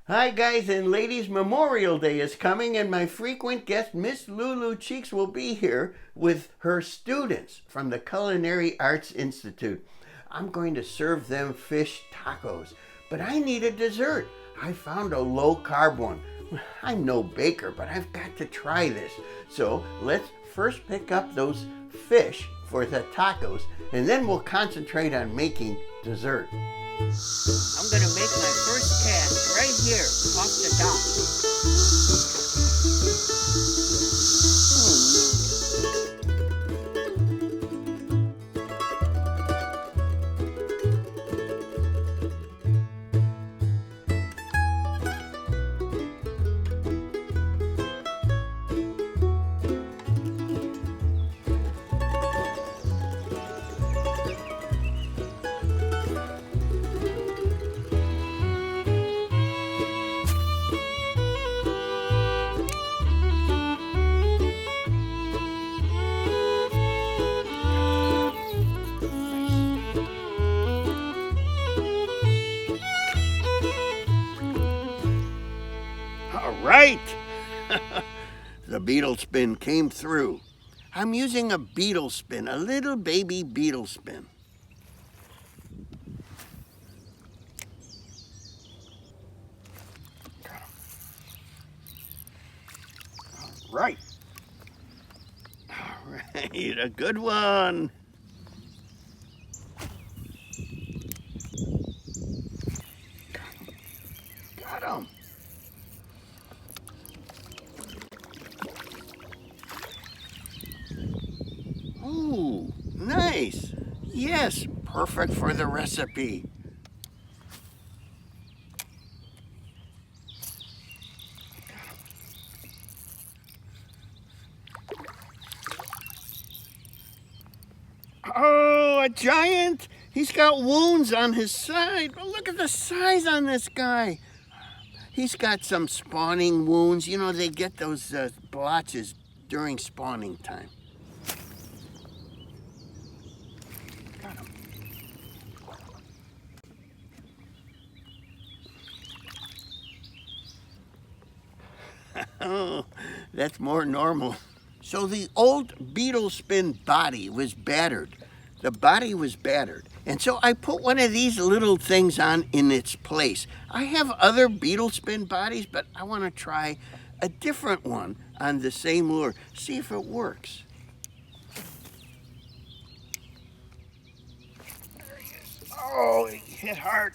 Hi guys and ladies, Memorial Day is coming and my frequent guest Miss Lulu Cheeks will be here with her students from the Culinary Arts Institute. I'm going to serve them fish tacos, but I need a dessert. I found a low-carb one. I'm no baker, but I've got to try this. So let's first pick up those fish for the tacos and then we'll concentrate on making dessert. I'm going to make my first cast right here off the dock. Right! The Beetle Spin came through. I'm using a Beetle Spin, a little baby Beetle Spin. All right, a good one. Got him. Ooh, nice. Yes, perfect for the recipe. Oh, a giant. He's got wounds on his side. But look at the size on this guy. He's got some spawning wounds. You know, they get those blotches during spawning time. Oh, that's more normal. So the old Beetle Spin body was battered. The body was battered. And so I put one of these little things on in its place. I have other Beetle Spin bodies, but I want to try a different one on the same lure. See if it works. There he is. Oh, it hit hard.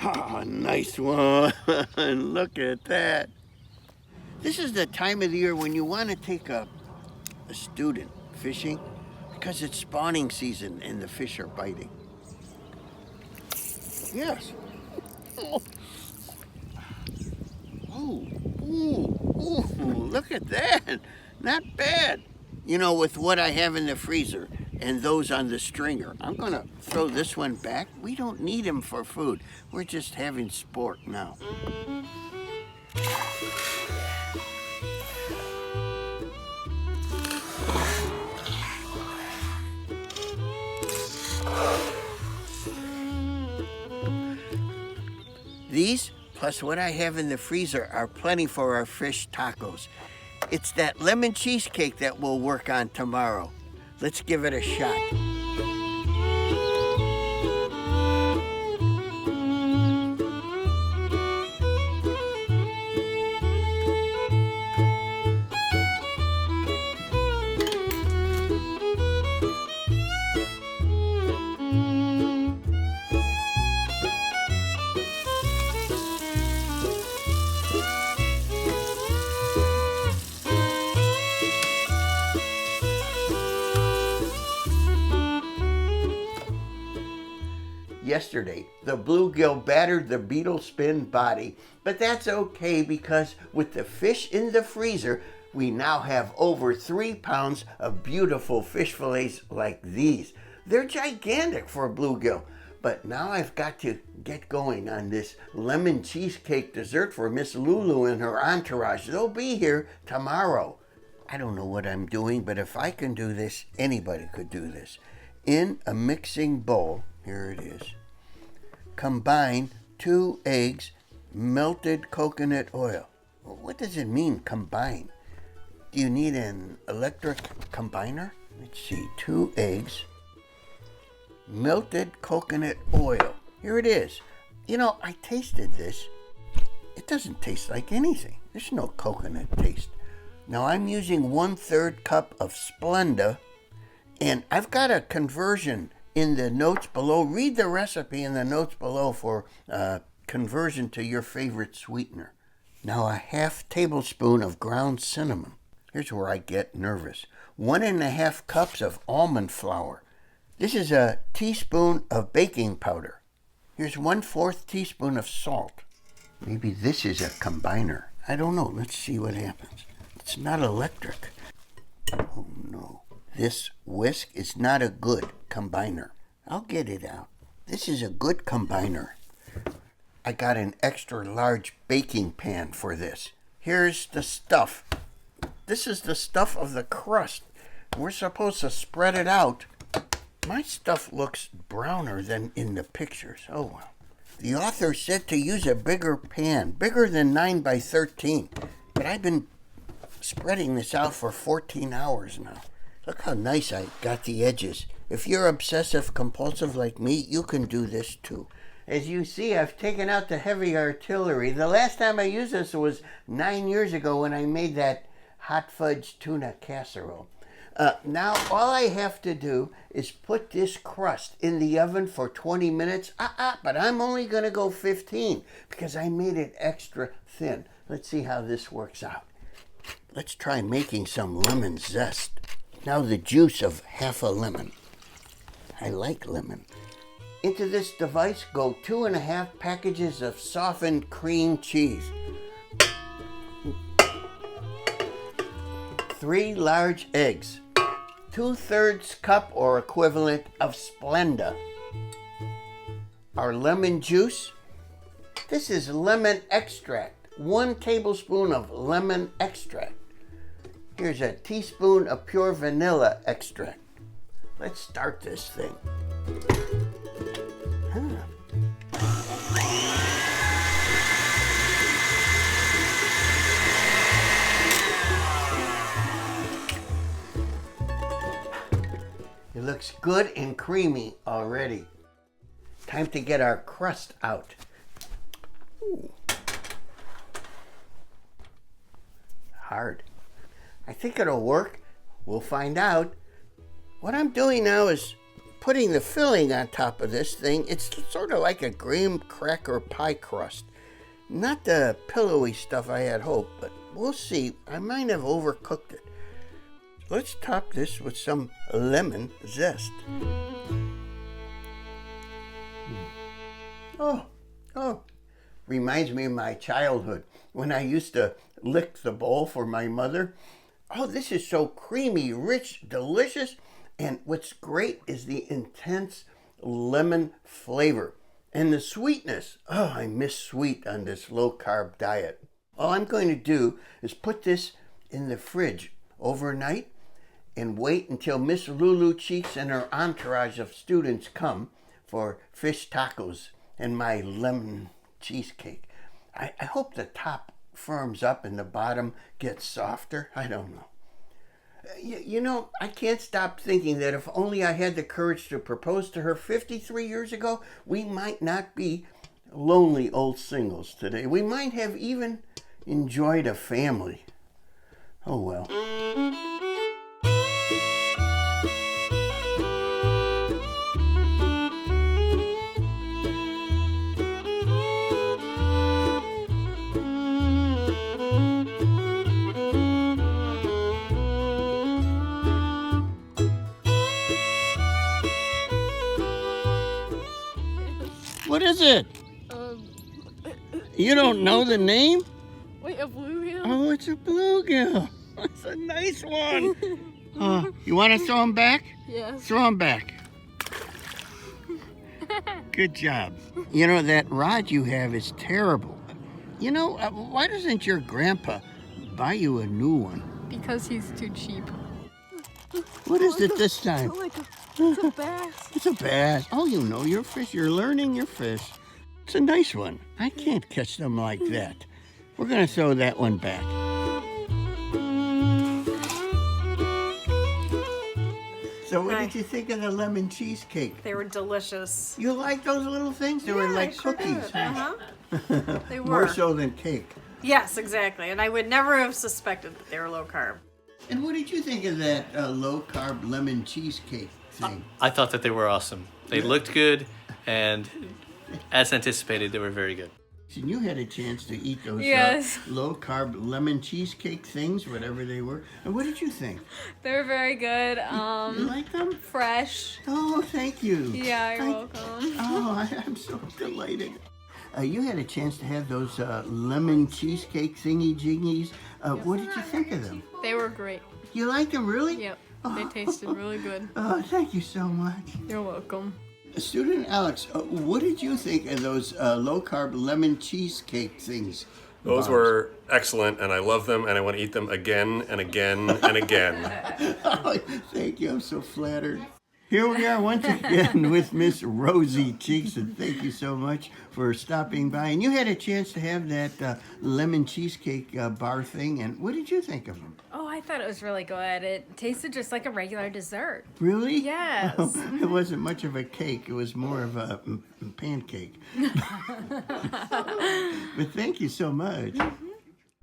Oh, nice one. Look at that. This is the time of the year when you want to take a student fishing because it's spawning season and the fish are biting. Yes. Oh, ooh, look at that. Not bad. You know, with what I have in the freezer and those on the stringer, I'm going to throw this one back. We don't need him for food. We're just having sport now. These, plus what I have in the freezer, are plenty for our fish tacos. It's that lemon cheesecake that we'll work on tomorrow. Let's give it a shot. Yesterday, the bluegill battered the Beetle Spin body, but that's okay because with the fish in the freezer, we now have over 3 pounds of beautiful fish fillets like these. They're gigantic for a bluegill, but now I've got to get going on this lemon cheesecake dessert for Miss Lulu and her entourage. They'll be here tomorrow. I don't know what I'm doing, but if I can do this, anybody could do this. In a mixing bowl, here it is, combine 2 eggs, melted coconut oil. What does it mean, combine? Do you need an electric combiner? Let's see, 2 eggs, melted coconut oil. Here it is. You know, I tasted this. It doesn't taste like anything. There's no coconut taste. Now I'm using 1/3 cup of Splenda, and I've got a conversion in the notes below. Read the recipe in the notes below for conversion to your favorite sweetener. Now a 1/2 tablespoon of ground cinnamon. Here's where I get nervous. 1½ cups of almond flour. This is a teaspoon of baking powder. Here's 1/4 teaspoon of salt. Maybe this is a combiner. I don't know. Let's see what happens. It's not electric. Oh no. This whisk is not a good combiner. I'll get it out. This is a good combiner. I got an extra large baking pan for this. Here's the stuff. This is the stuff of the crust. We're supposed to spread it out. My stuff looks browner than in the pictures. Oh well. The author said to use a bigger pan, bigger than 9 by 13. But I've been spreading this out for 14 hours now. Look how nice I got the edges. If you're obsessive compulsive like me, you can do this too. As you see, I've taken out the heavy artillery. The last time I used this was 9 years ago when I made that hot fudge tuna casserole. Now all I have to do is put this crust in the oven for 20 minutes. But I'm only going to go 15 because I made it extra thin. Let's see how this works out. Let's try making some lemon zest. Now the juice of 1/2 lemon. I like lemon. Into this device go 2½ packages of softened cream cheese. 3 large eggs. 2/3 cup or equivalent of Splenda. Our lemon juice. This is lemon extract. 1 tablespoon of lemon extract. Here's a teaspoon of pure vanilla extract. Let's start this thing. It looks good and creamy already. Time to get our crust out. Ooh. Hard. I think it'll work. We'll find out. What I'm doing now is putting the filling on top of this thing. It's sort of like a graham cracker pie crust. Not the pillowy stuff I had hoped, but we'll see. I might have overcooked it. Let's top this with some lemon zest. Oh, reminds me of my childhood when I used to lick the bowl for my mother. Oh, this is so creamy, rich, delicious. And what's great is the intense lemon flavor and the sweetness. Oh, I miss sweet on this low-carb diet. All I'm going to do is put this in the fridge overnight and wait until Miss Lulu Cheeks and her entourage of students come for fish tacos and my lemon cheesecake. I hope the top firms up and the bottom gets softer. I don't know. You know, I can't stop thinking that if only I had the courage to propose to her 53 years ago, we might not be lonely old singles today. We might have even enjoyed a family. Oh well. What is it? You don't know the name? Wait, a bluegill? Oh, it's a bluegill. It's a nice one. You want to throw him back? Yes. Throw him back. Good job. You know, that rod you have is terrible. You know, why doesn't your grandpa buy you a new one? Because he's too cheap. What is it this time? It's a bass. It's a bass. Oh, you know your fish. You're learning your fish. It's a nice one. I can't catch them like that. We're going to throw that one back. So what did you think of the lemon cheesecake? They were delicious. You like those little things? They were like cookies. They were. More so than cake. Yes, exactly. And I would never have suspected that they were low carb. And what did you think of that low-carb lemon cheesecake thing? I thought that they were awesome. They looked good, and as anticipated, they were very good. And you had a chance to eat those low-carb lemon cheesecake things, whatever they were. And what did you think? They're very good. You like them? Fresh. Oh, thank you. Yeah, you're welcome. Oh, I'm so delighted. You had a chance to have those lemon cheesecake thingy-jingies. What did you think of them? They were great. You like them, really? Yep. They tasted really good. Oh, thank you so much. You're welcome. Student Alex, what did you think of those low-carb lemon cheesecake things? Those were excellent, and I love them, and I want to eat them again and again and again. Oh, thank you. I'm so flattered. Here we are once again with Miss Rosie Cheeks, and thank you so much for stopping by. And you had a chance to have that lemon cheesecake bar thing, and what did you think of them? Oh, I thought it was really good. It tasted just like a regular dessert. Really? Yes. Oh, it wasn't much of a cake. It was more of a pancake. But thank you so much.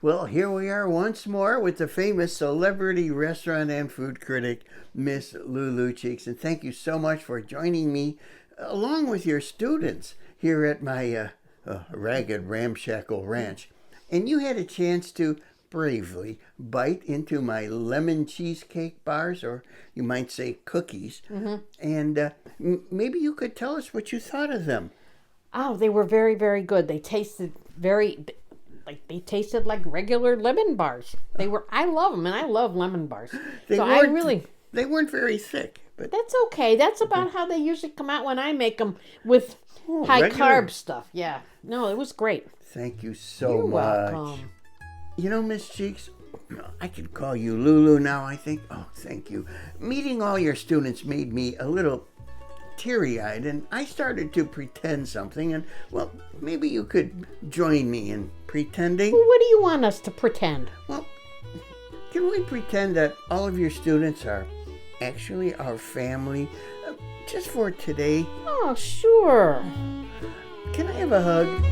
Well, here we are once more with the famous celebrity restaurant and food critic, Miss Lulu Cheeks. And thank you so much for joining me, along with your students, here at my ragged, ramshackle ranch. And you had a chance to bravely bite into my lemon cheesecake bars, or you might say cookies. And maybe you could tell us what you thought of them. Oh, they were very, very good. They tasted like regular lemon bars. I love them, and I love lemon bars. They weren't very thick, but that's okay. That's about how they usually come out when I make them with high carb stuff. Yeah. No, it was great. Thank you so You're much. Welcome. You know, Miss Cheeks, I could call you Lulu now, I think. Oh, thank you. Meeting all your students made me a little teary-eyed, and I started to pretend something, and, well, maybe you could join me in pretending. Well, what do you want us to pretend? Well, can we pretend that all of your students are actually our family, just for today? Oh, sure. Can I have a hug?